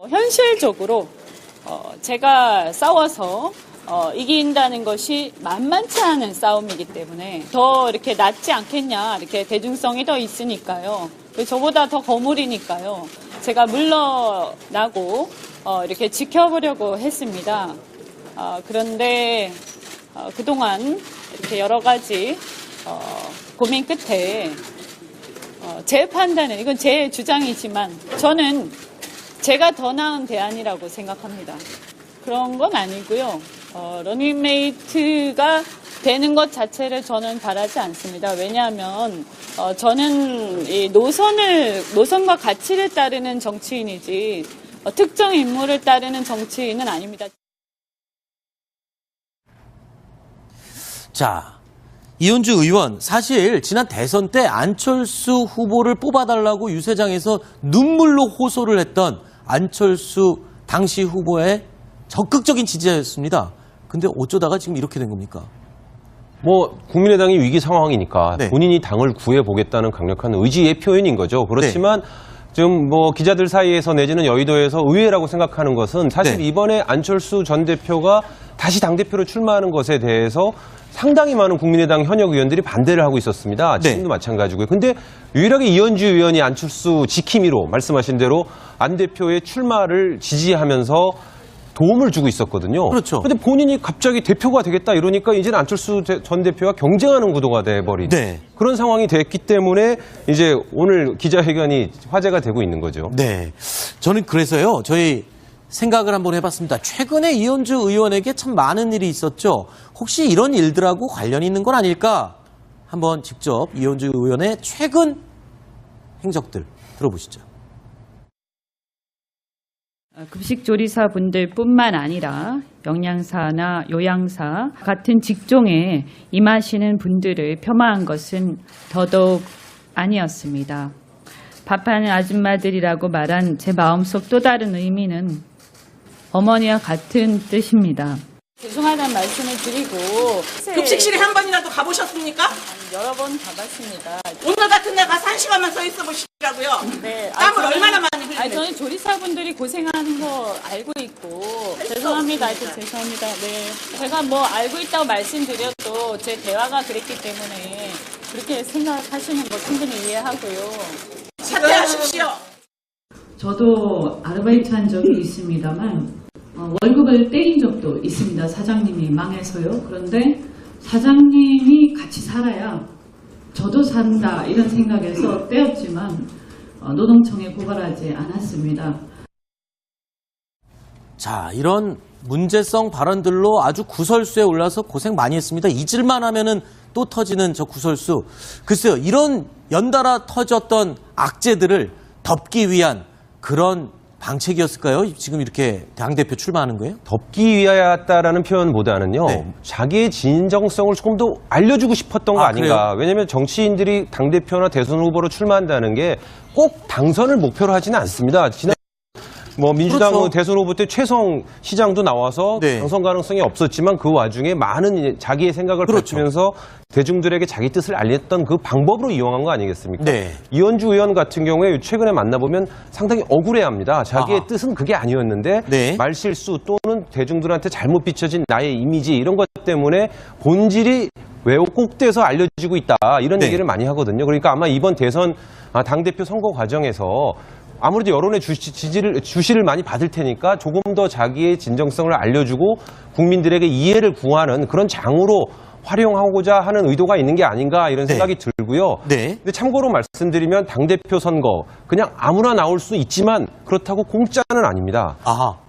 현실적으로 제가 싸워서 이긴다는 것이 만만치 않은 싸움이기 때문에 더 이렇게 낫지 않겠냐, 이렇게 대중성이 더 있으니까요. 저보다 더 거물이니까요. 제가 물러나고 이렇게 지켜보려고 했습니다. 그런데 그동안 이렇게 여러 가지 고민 끝에 제 판단은, 이건 제 주장이지만 저는 제가 더 나은 대안이라고 생각합니다. 그런 건 아니고요. 러닝메이트가 되는 것 자체를 저는 바라지 않습니다. 왜냐하면 저는 이 노선과 가치를 따르는 정치인이지 특정 인물을 따르는 정치인은 아닙니다. 자, 이현주 의원, 사실 지난 대선 때 안철수 후보를 뽑아달라고 유세장에서 눈물로 호소를 했던 안철수 당시 후보의 적극적인 지지자였습니다. 근데 어쩌다가 지금 이렇게 된 겁니까? 국민의당이 위기 상황이니까 네. 본인이 당을 구해보겠다는 강력한 의지의 표현인 거죠. 그렇지만 지금 기자들 사이에서 내지는 여의도에서 의외라고 생각하는 것은 사실 이번에 안철수 전 대표가 다시 당대표로 출마하는 것에 대해서 상당히 많은 국민의당 현역 의원들이 반대를 하고 있었습니다. 지금도 마찬가지고요. 근데 유일하게 이현주 의원이 안철수 지킴이로 말씀하신 대로 안 대표의 출마를 지지하면서 도움을 주고 있었거든요. 그렇죠. 근데 본인이 갑자기 대표가 되겠다 이러니까 이제는 안철수 전 대표와 경쟁하는 구도가 돼버린 그런 상황이 됐기 때문에 이제 오늘 기자회견이 화제가 되고 있는 거죠. 네. 저는 그래서요, 저희 생각을 한번 해봤습니다. 최근에 이현주 의원에게 참 많은 일이 있었죠. 혹시 이런 일들하고 관련이 있는 건 아닐까? 한번 직접 이현주 의원의 최근 행적들 들어보시죠. 급식조리사분들뿐만 아니라 영양사나 요양사 같은 직종에 임하시는 분들을 폄하한 것은 더더욱 아니었습니다. 밥하는 아줌마들이라고 말한 제 마음속 또 다른 의미는 어머니와 같은 뜻입니다. 죄송하다는 말씀을 드리고 급식실에 한 번이라도 가보셨습니까? 여러 번 가봤습니다. 오늘 같은 날 가서 1시간만 서 있어 보시라고요. 네, 땀을 얼마나 많이 흘리는지. 저는 조리사분들이 고생하는 거 알고 있고 죄송합니다. 죄송합니다. 네, 제가 알고 있다고 말씀드려도 제 대화가 그랬기 때문에 그렇게 생각하시는 거 충분히 이해하고요. 사퇴하십시오. 저도 아르바이트 한 적이 있습니다만 월급을 떼인 적도 있습니다. 사장님이 망해서요. 그런데 사장님이 같이 살아야 저도 산다 이런 생각에서 떼었지만 노동청에 고발하지 않았습니다. 자, 이런 문제성 발언들로 아주 구설수에 올라서 고생 많이 했습니다. 잊을만 하면은 또 터지는 저 구설수. 글쎄요, 이런 연달아 터졌던 악재들을 덮기 위한 그런 방책이었을까요? 지금 이렇게 당대표 출마하는 거예요? 덮기 위하였다라는 표현보다는요. 자기의 진정성을 조금 더 알려주고 싶었던 거 아닌가. 그래요? 왜냐하면 정치인들이 당대표나 대선 후보로 출마한다는 게 꼭 당선을 목표로 하지는 않습니다. 지난 민주당 그렇죠. 대선 후보 때 최성 시장도 나와서 당선 가능성이 없었지만 그 와중에 많은 자기의 생각을 밝히면서 대중들에게 자기 뜻을 알렸던 그 방법으로 이용한 거 아니겠습니까? 이현주 의원 같은 경우에 최근에 만나보면 상당히 억울해합니다. 자기의 뜻은 그게 아니었는데 말실수 또는 대중들한테 잘못 비춰진 나의 이미지 이런 것 때문에 본질이 왜곡돼서 알려지고 있다 이런 얘기를 많이 하거든요. 그러니까 아마 이번 대선 당대표 선거 과정에서 아무래도 여론의 주시를 많이 받을 테니까 조금 더 자기의 진정성을 알려주고 국민들에게 이해를 구하는 그런 장으로 활용하고자 하는 의도가 있는 게 아닌가 이런 생각이 들고요. 근데 참고로 말씀드리면 당대표 선거 그냥 아무나 나올 수 있지만 그렇다고 공짜는 아닙니다.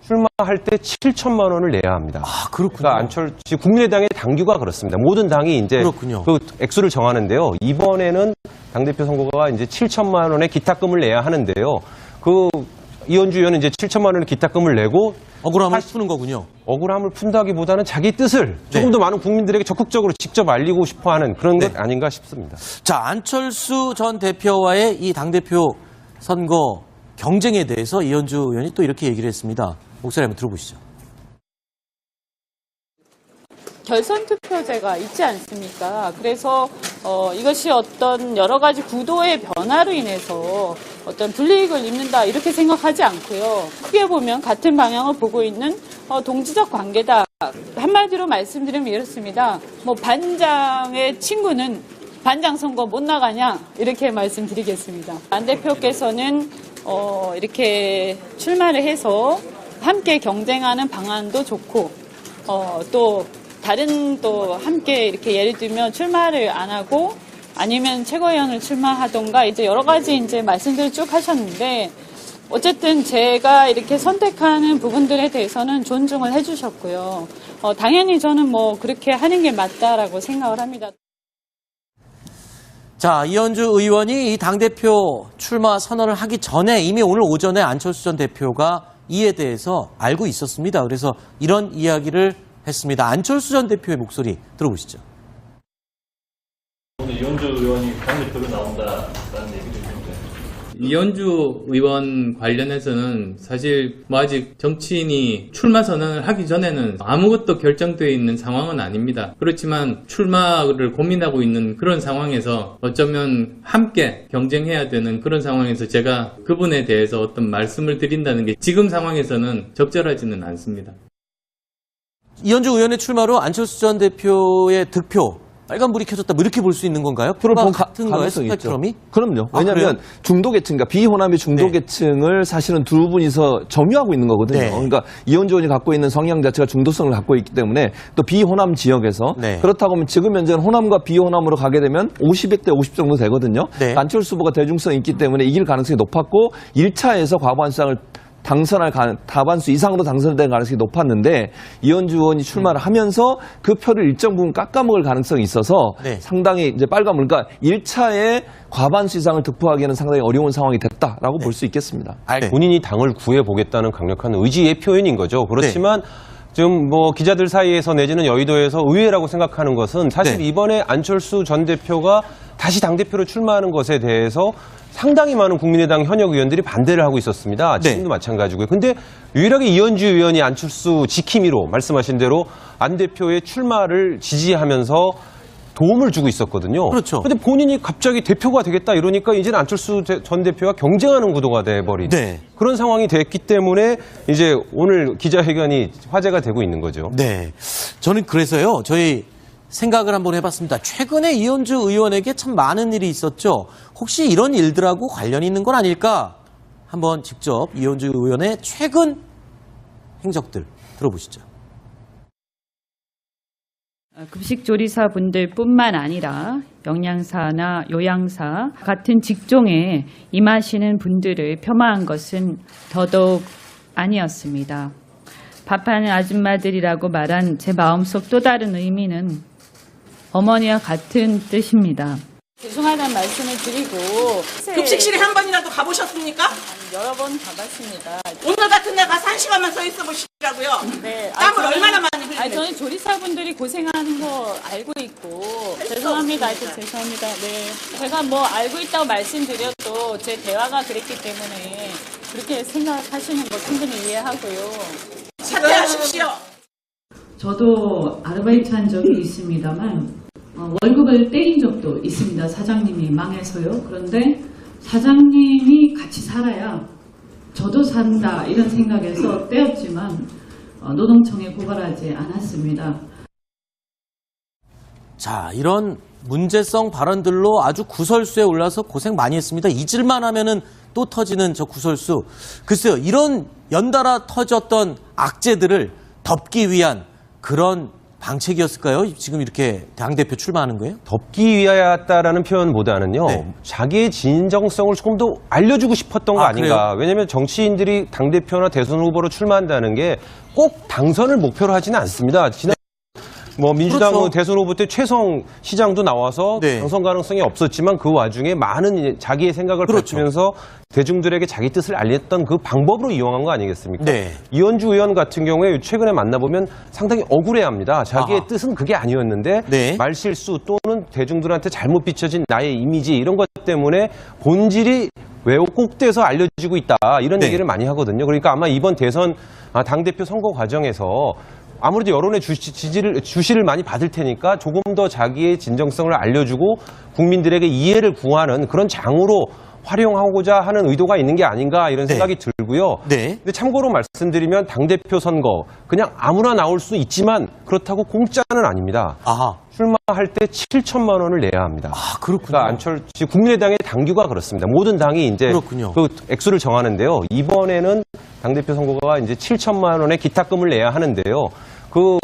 출마할 때 7천만 원을 내야 합니다. 그렇군요. 그러니까 안철수 국민의당의 당규가 그렇습니다. 모든 당이 이제 그 액수를 정하는데요. 이번에는 당대표 선거가 이제 7천만 원의 기탁금을 내야 하는데요. 이현주 의원은 이제 7천만 원의 기탁금을 내고 억울함을 푸는 거군요. 억울함을 푼다기보다는 자기 뜻을 조금 더 많은 국민들에게 적극적으로 직접 알리고 싶어하는 그런 것 아닌가 싶습니다. 자, 안철수 전 대표와의 이 당대표 선거 경쟁에 대해서 이현주 의원이 또 이렇게 얘기를 했습니다. 목소리 한번 들어보시죠. 결선 투표제가 있지 않습니까? 그래서 이것이 어떤 여러 가지 구도의 변화로 인해서 어떤 불이익을 입는다 이렇게 생각하지 않고요. 크게 보면 같은 방향을 보고 있는 동지적 관계다. 한마디로 말씀드리면 이렇습니다. 뭐 반장의 친구는 반장 선거 못 나가냐 이렇게 말씀드리겠습니다. 안 대표께서는 이렇게 출마를 해서 함께 경쟁하는 방안도 좋고 또 다른 또 함께 이렇게 예를 들면 출마를 안 하고 아니면 최고위원을 출마하던가 이제 여러 가지 이제 말씀들을 쭉 하셨는데 어쨌든 제가 이렇게 선택하는 부분들에 대해서는 존중을 해주셨고요. 당연히 저는 뭐 그렇게 하는 게 맞다라고 생각을 합니다. 자, 이현주 의원이 이 당대표 출마 선언을 하기 전에 이미 오늘 오전에 안철수 전 대표가 이에 대해서 알고 있었습니다. 그래서 이런 이야기를 했습니다. 안철수 전 대표의 목소리 들어보시죠. 오늘 이현주 의원이 당대표로 나온다라는 얘기도 있는데 이현주 의원 관련해서는 사실 뭐 아직 정치인이 출마 선언을 하기 전에는 아무것도 결정되어 있는 상황은 아닙니다. 그렇지만 출마를 고민하고 있는 그런 상황에서 어쩌면 함께 경쟁해야 되는 그런 상황에서 제가 그분에 대해서 어떤 말씀을 드린다는 게 지금 상황에서는 적절하지는 않습니다. 이현주 의원의 출마로 안철수 전 대표의 득표 빨간불이 켜졌다 뭐 이렇게 볼 수 있는 건가요? 표를 본 같은 거예요? 가능성이 있죠. 스펙트럼이? 그럼요. 아, 왜냐하면 그래요? 중도계층, 그러니까 비호남의 중도계층을 사실은 두 분이서 점유하고 있는 거거든요. 네. 그러니까 이현주 의원이 갖고 있는 성향 자체가 중도성을 갖고 있기 때문에 또 비호남 지역에서 네. 그렇다고 하면 지금 현재는 호남과 비호남으로 가게 되면 50대 50 정도 되거든요. 네. 안철수 후보가 대중성이 있기 때문에 이길 가능성이 높았고 1차에서 과반수를 당선할 다반수 이상으로 당선될 가능성이 높았는데 이현주 의원이 출마를 하면서 그 표를 일정 부분 깎아먹을 가능성이 있어서 네. 상당히 이제 빨간불, 그러니까 1차에 과반수 이상을 득표하기에는 상당히 어려운 상황이 됐다라고 볼 수 있겠습니다. 네. 본인이 당을 구해보겠다는 강력한 의지의 표현인 거죠. 그렇지만 지금 뭐 기자들 사이에서 내지는 여의도에서 의외라고 생각하는 것은 사실 네. 이번에 안철수 전 대표가 다시 당대표로 출마하는 것에 대해서 상당히 많은 국민의당 현역 의원들이 반대를 하고 있었습니다. 지금도 마찬가지고요. 근데 유일하게 이현주 의원이 안철수 지킴이로 말씀하신 대로 안 대표의 출마를 지지하면서 도움을 주고 있었거든요. 그렇죠. 근데 본인이 갑자기 대표가 되겠다 이러니까 이제는 안철수 전 대표와 경쟁하는 구도가 돼버린 네. 그런 상황이 됐기 때문에 이제 오늘 기자회견이 화제가 되고 있는 거죠. 네. 저는 그래서요, 저희 생각을 한번 해봤습니다. 최근에 이현주 의원에게 참 많은 일이 있었죠. 혹시 이런 일들하고 관련이 있는 건 아닐까? 한번 직접 이현주 의원의 최근 행적들 들어보시죠. 급식조리사분들뿐만 아니라 영양사나 요양사 같은 직종에 임하시는 분들을 폄하한 것은 더더욱 아니었습니다. 밥하는 아줌마들이라고 말한 제 마음속 또 다른 의미는 어머니와 같은 뜻입니다. 죄송하다는 말씀을 드리고 급식실에 한 번이라도 가보셨습니까? 여러 번 가봤습니다. 오늘 같은 날 가서 1시간만 서 있어 보시라고요. 네, 땀을 얼마나 많이 흘리는지. 아니, 저는 조리사분들이 고생하는 거 알고 있고 죄송합니다. 하여튼 죄송합니다. 네, 제가 뭐 알고 있다고 말씀드려도 제 대화가 그랬기 때문에 그렇게 생각하시는 거 충분히 이해하고요. 사퇴하십시오. 저도 아르바이트 한 적이 있습니다만 월급을 떼인 적도 있습니다. 사장님이 망해서요. 그런데 사장님이 같이 살아야 저도 산다 이런 생각에서 떼었지만 노동청에 고발하지 않았습니다. 자, 이런 문제성 발언들로 아주 구설수에 올라서 고생 많이 했습니다. 잊을만 하면은 또 터지는 저 구설수. 글쎄요, 이런 연달아 터졌던 악재들을 덮기 위한 그런 방책이었을까요? 지금 이렇게 당대표 출마하는 거예요? 덮기 위하였다라는 표현보다는요. 네. 자기의 진정성을 조금 더 알려주고 싶었던 거 아닌가. 왜냐하면 정치인들이 당대표나 대선 후보로 출마한다는 게 꼭 당선을 목표로 하지는 않습니다. 지난 뭐 민주당 그렇죠. 대선 후보 때 최성 시장도 나와서 네. 당선 가능성이 없었지만 그 와중에 많은 자기의 생각을 그렇죠. 갖추면서 대중들에게 자기 뜻을 알렸던 그 방법으로 이용한 거 아니겠습니까? 네. 이현주 의원 같은 경우에 최근에 만나보면 상당히 억울해합니다. 자기의 아하. 뜻은 그게 아니었는데 네. 말실수 또는 대중들한테 잘못 비춰진 나의 이미지 이런 것 때문에 본질이 왜곡돼서 알려지고 있다 이런 네. 얘기를 많이 하거든요. 그러니까 아마 이번 대선 당대표 선거 과정에서 아무래도 여론의 주시를 많이 받을 테니까 조금 더 자기의 진정성을 알려주고 국민들에게 이해를 구하는 그런 장으로 활용하고자 하는 의도가 있는 게 아닌가 이런 생각이 들고요. 근데 참고로 말씀드리면 당대표 선거 그냥 아무나 나올 수 있지만 그렇다고 공짜는 아닙니다. 출마할 때 7천만 원을 내야 합니다. 그렇군요. 그러니까 안철수 국민의당의 당규가 그렇습니다. 모든 당이 이제 그 액수를 정하는데요. 이번에는 당대표 선거가 이제 7천만 원의 기탁금을 내야 하는데요. 그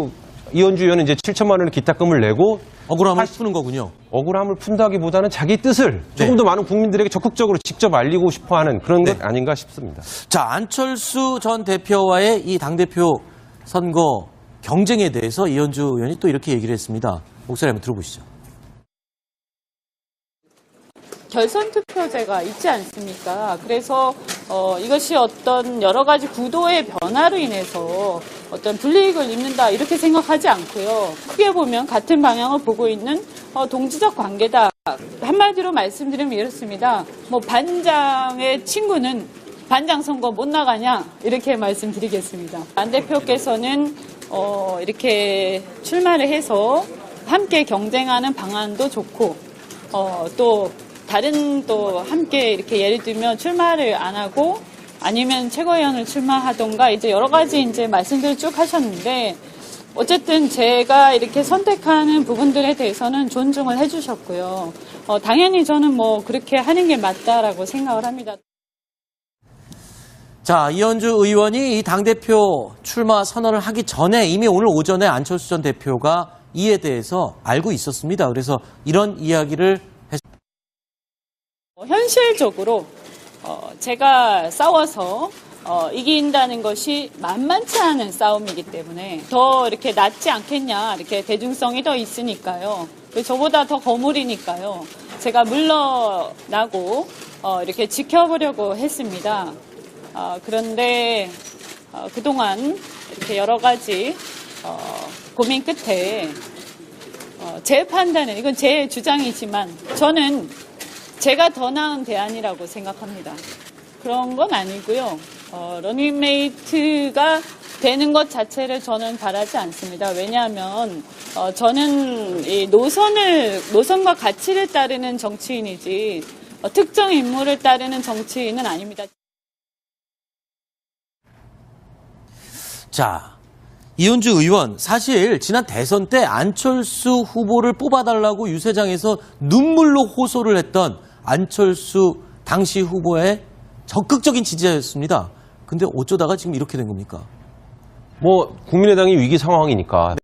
이현주 의원은 이제 7천만 원의 기탁금을 내고 억울함을 푸는 거군요. 억울함을 푼다기보다는 자기 뜻을 조금 더 많은 국민들에게 적극적으로 직접 알리고 싶어하는 그런 것 아닌가 싶습니다. 자, 안철수 전 대표와의 이 당대표 선거 경쟁에 대해서 이현주 의원이 또 이렇게 얘기를 했습니다. 목소리 한번 들어보시죠. 결선 투표제가 있지 않습니까? 그래서 이것이 어떤 여러 가지 구도의 변화로 인해서 어떤 불이익을 입는다 이렇게 생각하지 않고요. 크게 보면 같은 방향을 보고 있는 동지적 관계다. 한마디로 말씀드리면 이렇습니다. 뭐 반장의 친구는 반장 선거 못 나가냐 이렇게 말씀드리겠습니다. 안 대표께서는 이렇게 출마를 해서 함께 경쟁하는 방안도 좋고 또 다른 또 함께 이렇게 예를 들면 출마를 안 하고 아니면 최고위원을 출마하던가 이제 여러 가지 이제 말씀들을 쭉 하셨는데 어쨌든 제가 이렇게 선택하는 부분들에 대해서는 존중을 해주셨고요. 당연히 저는 뭐 그렇게 하는 게 맞다라고 생각을 합니다. 자, 이현주 의원이 이 당대표 출마 선언을 하기 전에 이미 오늘 오전에 안철수 전 대표가 이에 대해서 알고 있었습니다. 그래서 이런 이야기를 했습니다. 현실적으로 제가 싸워서 이긴다는 것이 만만치 않은 싸움이기 때문에 더 이렇게 낫지 않겠냐 이렇게 대중성이 더 있으니까요. 저보다 더 거물이니까요. 제가 물러나고 이렇게 지켜보려고 했습니다. 그런데 그동안 이렇게 여러 가지 고민 끝에 제 판단은 이건 제 주장이지만 저는 제가 더 나은 대안이라고 생각합니다. 그런 건 아니고요. 러닝메이트가 되는 것 자체를 저는 바라지 않습니다. 왜냐하면 저는 이 노선과 가치를 따르는 정치인이지 특정 인물을 따르는 정치인은 아닙니다. 자, 이현주 의원 사실 지난 대선 때 안철수 후보를 뽑아달라고 유세장에서 눈물로 호소를 했던 안철수 당시 후보의 적극적인 지지자였습니다. 근데 어쩌다가 지금 이렇게 된 겁니까? 뭐 국민의당이 위기 상황이니까